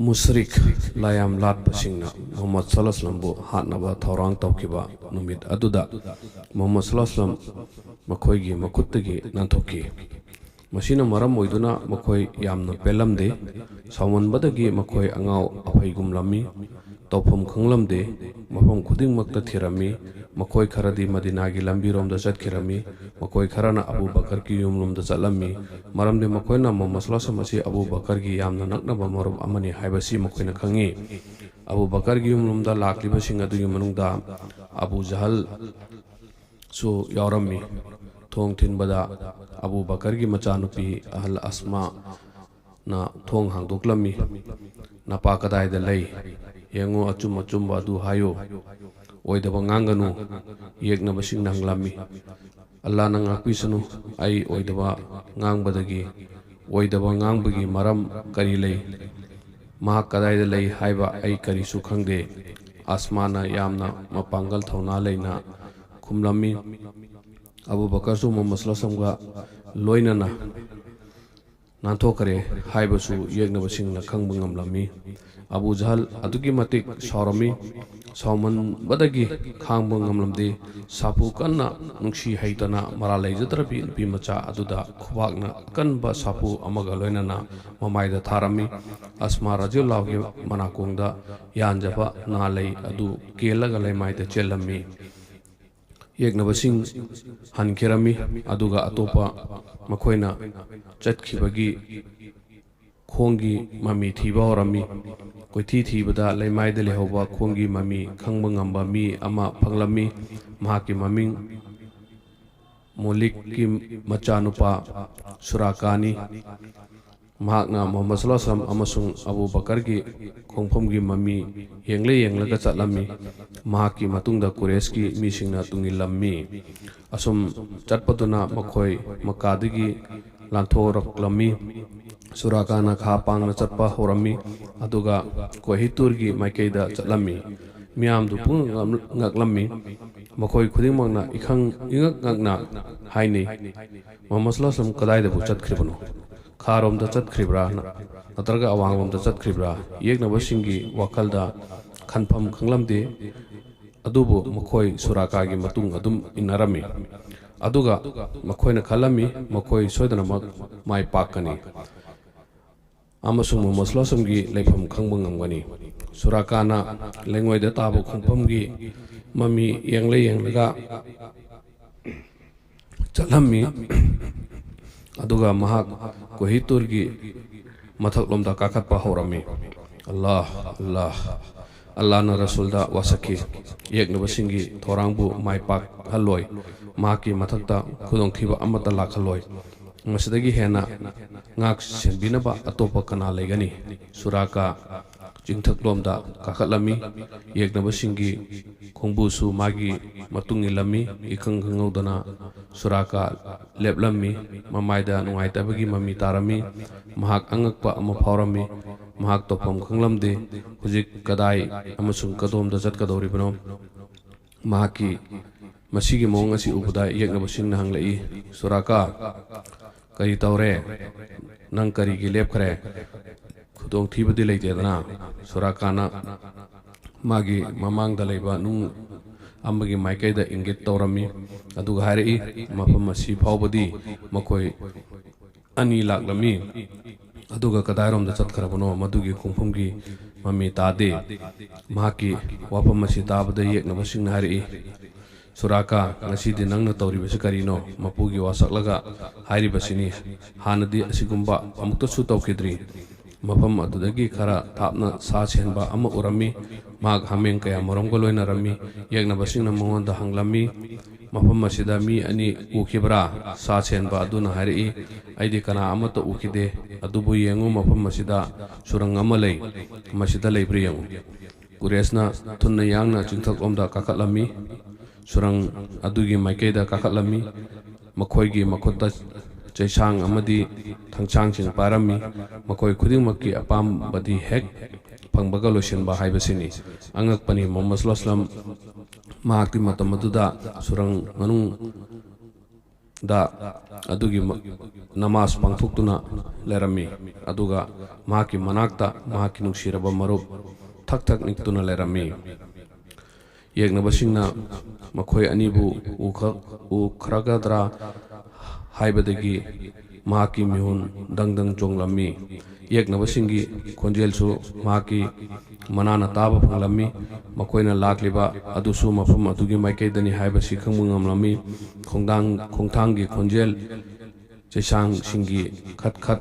Musrik layam lat pasingna Muhammad sallallahu alaihi wasallam hatnaba thorang tawkiba numit aduda Muhammad sallallahu alaihi wasallam makhoigi makuttagi nanthokki masina maram oiduna makhoi yamna pelamde sawanbadagi makhoi angau apaigum lami tawpham khanglamde mafam khuding makta thirami makhoi kharadi madina gi lambi rom da chatkirami makhoi kharana Abu Bakar ki yumlum da chalami maramde makhoi na Muhammad sallallahu alaihi wasallam Abu Bakar gi yamna naknaba marum amani haibasi makhoi na khangi Abu Bakar gi yumlum da lakliba sing adu yumanungda Abu Jahal su yaurami thong thin bada Abu Bakar gi machanupi ahal Asma na thong hangdoklami napa kadai da lei yengo achum achum badu hayo oidaba nganganu yekna basing nanglami Allah nang akwisanu ai oidaba ngangbadagi oidaba ngangbagi maram kari lei mahak kadai da lei haiba ai kari su khangde asmana yamna mapangal thona leina khumlami Abu Bakar su Muhammad sallallahu alaihi wasallam loinana nanthokare haibasu yekna basing na khangba ngamlami Abu Jahal adugi matik saurami sauman badagi khangba ngamlamde sapu kanna nungsi haitana mara leijatrabi nupi macha aduda khubakna kanba sapu amaga loinana mamaida tharami Asma radhiyallahu anha manakongda yanjaba na lei adu kelaga leimaida chelami yekna basing hankirami aduga atopa makhoina chatkhibagi khongi mami thiba horami koithi thibada leimaida lehoba khongi mami khangba ngamba mi ama phanglami mahaki maming Molik ki machanupa Surakani mahakna Muhammad sallallahu alaihi wasallam amasung Abu Bakar gi khongphomgi mami yenglaga chatlami mahaki matungda Quraysh ki misingna tungilami asum chatpaduna makhoi makadigi lanthoraklami Surakana kha pangna chatpa horami aduga Kohitur gi maikeida chatlami miamdu pung ngaklami makhoi khudingmangna ikhang ingakna haini Muhammad sallallahu alaihi wasallam kadaida bu chatkribano kharom da chatkribra natraga awangom da chatkribra yekna basingi wakalda khanpham khanglamde adubu makhoi Suraka gi matung adum inarami aduga makhoina khalami makhoi soidana mai pakani amasung Muhammad sallallahu alaihi wasallam gi leifam khangba ngamgani Surakana lengoi da tabu khongpham gi mami yenglaga chalami aduga mahak Kohitur gi mathak lomda kakatpa horami Allah na Rasul da wasaki yekna basingi thorangbu maipak haloi mahaki mathakta khudong thiba amata lakhaloi masidagi hena ngak senbinaba atopa kana legani Suraka jingthak lomda kakhatlami yekna basingi khongbusu magi matungilami ikhang khangaudana Suraka leplami mamaida nungaitabagi mami tarami mahak angakpa ama phawrami mahak topam khanglamde hujik kadai amasung kadom da chatkadoribano mahaki masigi mawng asi ubada yekna basingna hanglai Suraka kari tawre nang kari gi lepkhare khudong thibadi leitedana Surakana magi mamangda leiba nung ambagi maikaida ingit tawrami aduga hairi mafam asi phawbadi makhoi ani laklami aduga kadairom da chatkarabano madugi khongphomgi mami tade mahaki wafam asi tabada yekna basingna hairi Suraka ngasidi nangna tawribasi karino mapugi wasaklaga hairi basini hanadi asigumba amuktasu tawkidri mafam adudagi khara thapna sa chenba ama urami mag hameng kaya moromgo loina rami yekna basingna mongonda hanglami mafam masida mi ani ukibra sa chenba aduna hari aidi kana amata ukide adubu yengu mafam masida surang amalai masida leibri yengu Qurayshna thunna yangna chingthak omda kakhatlami surang adugi maikaida kakhatlami makhoigi makhutta chaisang amadi thangchang ching parami makhoi khudingmakki apam badi hek phangbaga loisinba haibasini angakpani Muhammad sallallahu alaihi wasallam mahakti matam aduda surang manung दा अदुगी नमाज पांथोक्तुना Laramie अदुगा माकी मनाक्ता माकी नुंसिरबा मरुप थक थक निक्तुना Laramie येगनबसिंगना मखोय अनिबु उखरगद्रा हाइबदगी माकी मिहुन दंगदंग चोंगलमी येगनबसिंगी खोंजेलसु माकी मनाना ताबा फंगलमी मखोयना लाक्लिबा अदुसु मफम अदुगी माइकैदनी हाइबसि खंबु ngamlami खोंथांगी खोंजेल Chesang सिंगी खत खत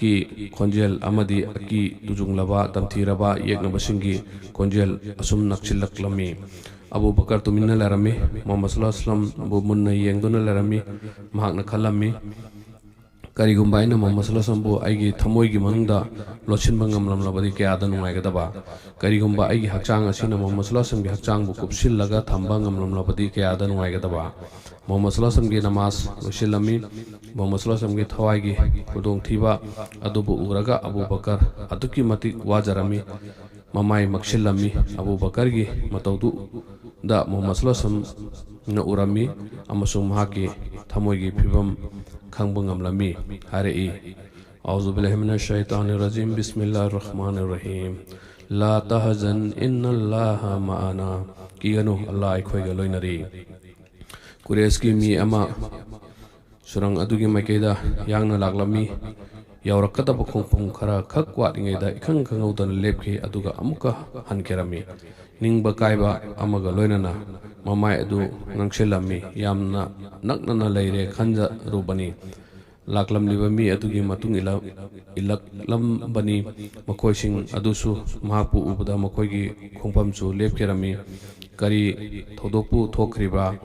की खोंजेल अमदी अकी तुजुंगलबा तमथीरबा येगनबसिंगी खोंजेल assume नक्सिलक्लमी Abu बकर तुमिन्ना Laramie Mohammad सल्लल्लाहु अलैहि वसल्लम बु मुन्ना येंगदुना लेरमी महाकना खलमी करिगुम्बा आइना मोहम्मद सल्लल्लाहु अलैहि वसल्लम बु आइगी थमोइगी मनुंगदा लोचिनबा ngamlamlabadi kayada nungaigdaba करिगुम्बा आइगी हकचांग असिना मोहम्मद सल्लल्लाहु अलैहि वसल्लम गी हकचांग बु कुपसिलगा थंबा ngamlamlabadi kayada nungaigdaba मोहम्मद सल्लल्लाहु अलैहि वसल्लम गी नमाज लोचिलमी मोहम्मद सल्लल्लाहु अलैहि वसल्लम गी थवाइगी खुदोंथीबा अदुबु उरगा अबू बकर अदुकी मतिक वाजरमी ममाई मक्सिलमी अबू बकर गी मतौदु दा मोहम्मद सल्लल्लाहु अलैहि वसल्लम न उरमी अमसुंग महाकी थमोइगी फिबम खंबा ngamlami हारेई औज़ु बिल्लाहि मिनश शैतानिर रजीम बिस्मिल्लाहिर रहमानिर रहीम ला तहज़न इन्नल्लाहा मअना किगनु अल्लाह अखोइगा लोइनरी कुरेश की मी अमा सुरंग अदुगी माइकेदा यांगना लागलमी यावरकदब खोंफुंग खरा खक वालिङैदा इखंग खंगौदन लेपखि अदुगा अमुका हनकेरमी निंगबा कायबा अमगा लोइनना ममाय अदु ngangsilami yamna naknana leire khanja rubani laklamliba mi adugi matung ilaklambani makoising adusu mahapu ubada makoigi khongpamchu lepkerami kari thodokpu thokriba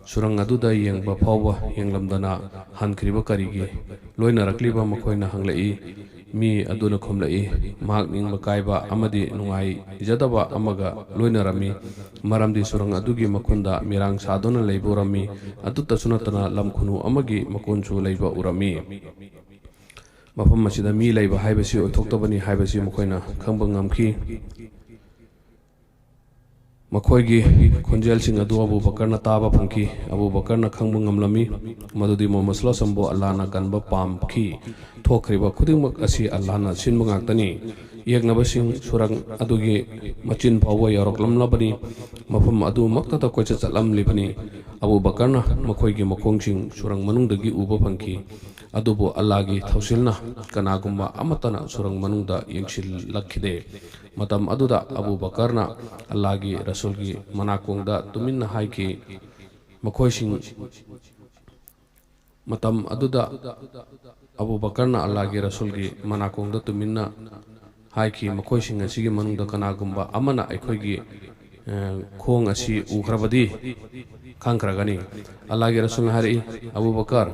surang aduda yengba phawba yenglamdana hankriba karigi loina rakliba makoina hanglai mi aduna khomlai mahak ningba kaiba amadi nungai ijadaba amaga loina rami maramdi surang adugi makunda mirang sadona leiborami adutta sunatana lamkhunu amagi makonchu leiba urami mafam masida mi leiba haibasi othoktabani haibasi makoina khangba ngamki मखोइगी खोंजेल सिंग अदु अबू बकर न ताबा funky Abu बकर न खंगबु ngamlami मदुदी Mohammad सल्लल्लाहु अलैहि वसल्लम अल्लाह न गनबा पामखी थोखरिबा खुदिंगमक असि अल्लाह न सिनबा ngaktani येगनबसिंग सुरंग अदुगी मचिन फावबा यारकलमलबनी मफम अदु मक्तता कोइचा चलमलिबनी अबू बकर न मखोइगी मखोंगसिंग सुरंग मनुंगदगी उबा फंकी अदुबो अल्लाह गी थौसिलना कनागुम्बा अमतना सुरंग मनुंगदा यंगसिल लखिदे मतम अदुदा अबू बकरना अल्लाह की रसूल की मनाकोंगदा तुमिन्ना हाइकी मखोइसिंग मतम अदुदा अबू बकरना अल्लाह की रसूल की मनाकोंगदा तुमिन्ना हाइकी मखोइसिंग असिगी मनुंगदा कनागुम्बा अमना अखोइगी खोंग असि उखरबदी खांखरगनी अल्लाह की रसूल हारी अबू बकर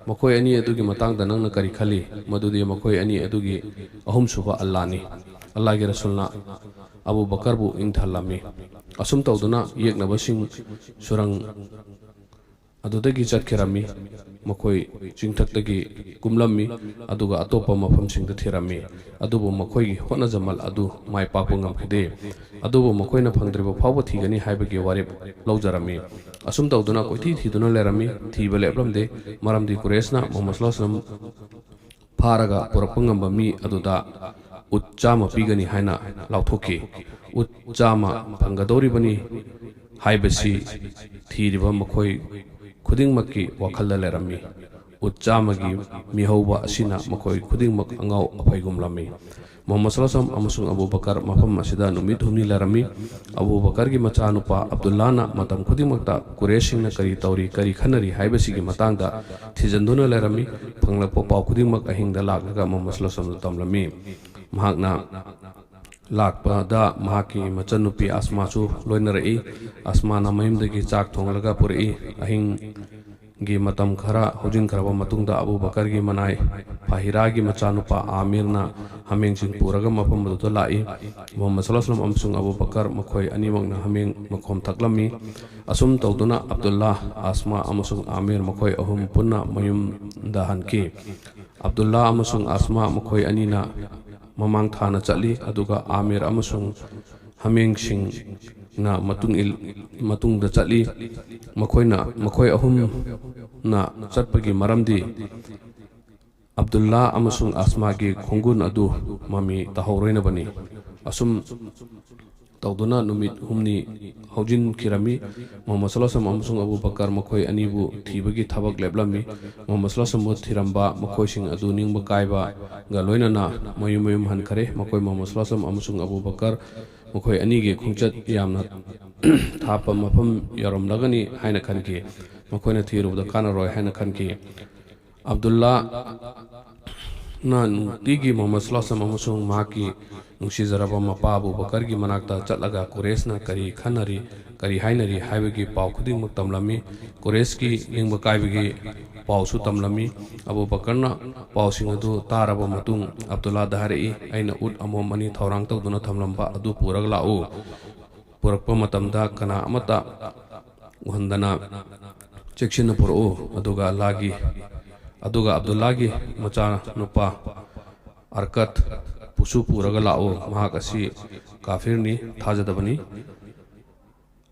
मखोइ अनि अदुगी मतांगदा नंगना करी खली मदुदी मखोइ अनि अदुगी अहुम सुबा अल्लाह नि अल्लाह के रसूलना अबू बकर बु इंथलमी असुम तौदुना येगनबसिंग सुरंग अदुदगी चटखेरमी मखोइ चिंगथक्तगी कुमलमी अदुगा अतोपा मफमसिंगदा थेरमी अदुबु मखोइगी होनजमल अदु माइ पाकु ngamखिदे अदुबु मखोइना फंगद्रिबा फावबा थिगनी हाइबगी वारेप लौजरमी असुम तौदुना कोइथि थिदुना लेरमी थिबा लेपलमदे मरमदी कुरेशना मोहम्मद सल्लल्लाहु अलैहि वसल्लम फारगा पुरपंगम मी अदुदा उच्चामा पीगनी हाइना लाउथोकी उच्चामा फंगदौरिबनी हाइबसी थीरिबा मखोइ खुदिंगमक्की वाखलदा लेरमी उच्चामगी मिहौबा असिना मखोइ खुदिंगमक अंगाव अफैगुमलमी मोहम्मद सल्लल्लाहु अलैहि वसल्लम अमसुंग अबू बकर मफम असिदा नुमित हुमनी लेरमी अबू बकर की मचानुपा अब्दुल्लाना मतम खुदिंगमक्ता कुरेशिंगना करी तौरी करी खनरी हाइबसीगी मतांगदा थिजंदुना लेरमी फंगलपो पाउ खुदिंगमक अहिंगदा लागलगा मोहम्मद सल्लल्लाहु अलैहि वसल्लम तमलमी महाकना लाकपदा महाकी मचनुपी आसमासु लोइनरई आसमाना मयुमदगी चाक थोंगलगा पुरई अहिंग गी मतम खरा होजिन खरबा मतुंगदा अबू बकर की मनाई फाहिरा की मचानुपा आमिरना हमेंग सिंग पुरगा मफम मदुदा लाई मोहम्मद सल्लल्लाहु अलैहि वसल्लम अमसुंग अबू बकर मखोइ अनिमकना हमेंग मखोम थकलमी असुम तौदुना अब्दुल्ला आसमा अमसुंग आमिर मखोइ अहुम पुन्ना मयुम दहनकी अब्दुल्ला अमसुंग आसमा मखोइ अनिना ममांग थाना चली अदुगा Aamir अमसुंग ꯍꯥꯃꯦꯡꯁꯤꯡꯅ matungda chatli makhoi ahum na chatpagi maramdi Abdullah amasung Asma gi khongun adu mami tahoroina bani asum tawduna numit humni haujin kirami Muhammad sallallahu alaihi wasallam Abu Bakar makhoi anibu thibagi thabak leblami Muhammad sallallahu alaihi wasallam thiramba makhoi sing adu ningba kaiba ga loina na mayum han khare makhoi Muhammad sallallahu alaihi wasallam Abu Bakar makhoi ani gi khungchat yamna thapa mafam yarom lagani haina khanki makhoi na thirubda kana roi haina khanki Abdullah nan tigi Muhammad sallallahu alaihi wasallam maki nungsi zaraba mapa Abu Bakar gi manakta chatlaga Quraysh na kari khanari kari hainari haibagi paw khuding mak tamlami Quraysh ki lingba kaibagi paw su tamlami Abu Bakar na paw sing adu taraba matung Abdullah dahari aina ud amom ani thorang tawduna thamlamba adu purag lau purakpa matamda kana amata uhandana chekshin puro aduga Abdullah gi macha nupa arkat pusu puraga lao mahak asi kafir ni thajadabani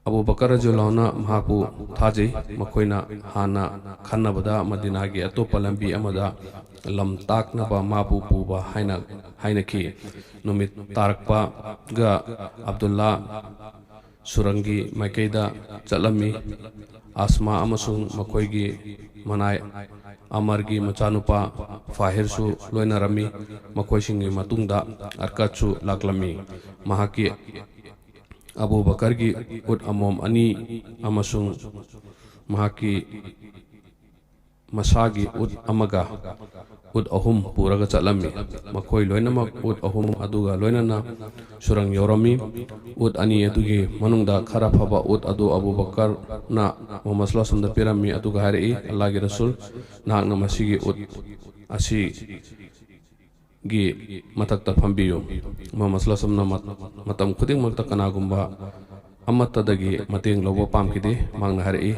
Abu Bakar radhiyallahu mahaku thaji makoina hana khannabada Madina gi atopa lambi amada lam takna ba mapu puba haina ki numit tarakpa ga Abdullah surangi maikaida chalami Asma amasung makoigi manai Amargi machanupa Fahir su loina rami makoi singi matungda arkatsu laklami mahaki Abu Bakar gi ud amom ani amasung mahaki masagi ud amaga ud ahum puraga chalami makoi loina mak ud ahum aduga loina na surang yorami ud ani adugi manungda khara phaba ud adu Abu Bakar na Muhammad sallallahu alaihi wasallam pirami aduga hari Allah gi Rasul na masigi ud asi gi matakta phambiyo Muhammad sallallahu alaihi wasallam matam khuding makta kanagumba amatta dagi mateng lobo pamkide mangna hari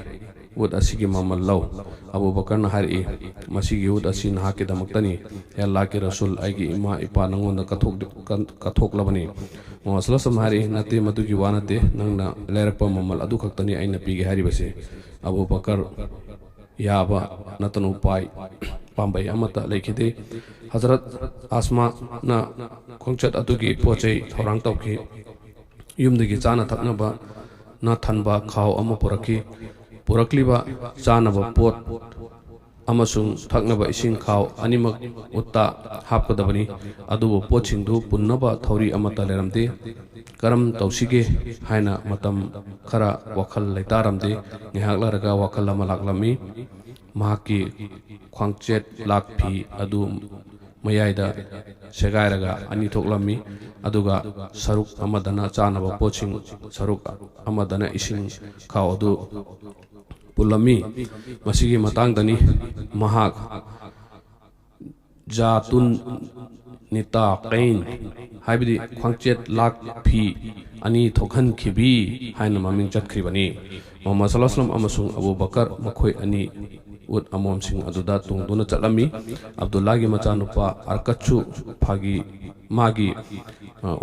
ud asigi mamal law Abu Bakar na hari masigi ud asi na hakida maktani ya Allah ki Rasul aigi ima ipa nangonda kathok labani Muhammad sallallahu alaihi wasallam hari nate madugi wanate nangna lerakpa mamal adu khaktani aina pigi hari base Abu Bakar yaba natanu pai pambai amata lekhide Hazrat Asma na khongchat adugi pochei thorang tawki yumdagi chana thaknaba na thanba khaw ama purakliba chanaba pot amasung thaknaba ising khaw animak utta hapkadabani adubu pochingdu punnaba thauri amata leramde karam tawsige haina matam khara wakhal leitaramde ngihaklarga wakhal ama laklami mahaki khwangchet lakphi adu mayaida segairaga ani thoklami aduga saruk amadana chanaba poching saruk amadana ising khaw adu pulami masigi matangdani mahak jatun nitaqain haibidi khwangchet lak phi ani thokhan khibi haina maming chatkribani Muhammad sallallahu alaihi wasallam amasung Abu Bakar makhoi ani ud amom sing aduda tungduna chalami Abdullah gi machanupa arkachu phagi magi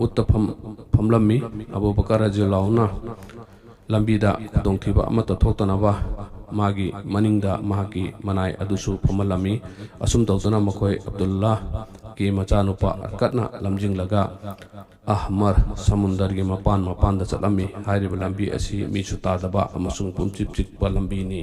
uttafam phamlami Abu Bakar radhiyallahu anhu lambida dongthiba amata thoktanaba magi maningda mahaki manai adusu phamalami asum tawtuna makhoi Abdullah ki machanupa arkatna lamjing laga Ahmar samundar gi mapan da chalami hairiba lambi asi mi sutadaba amasung pumchip chik pa lambi ni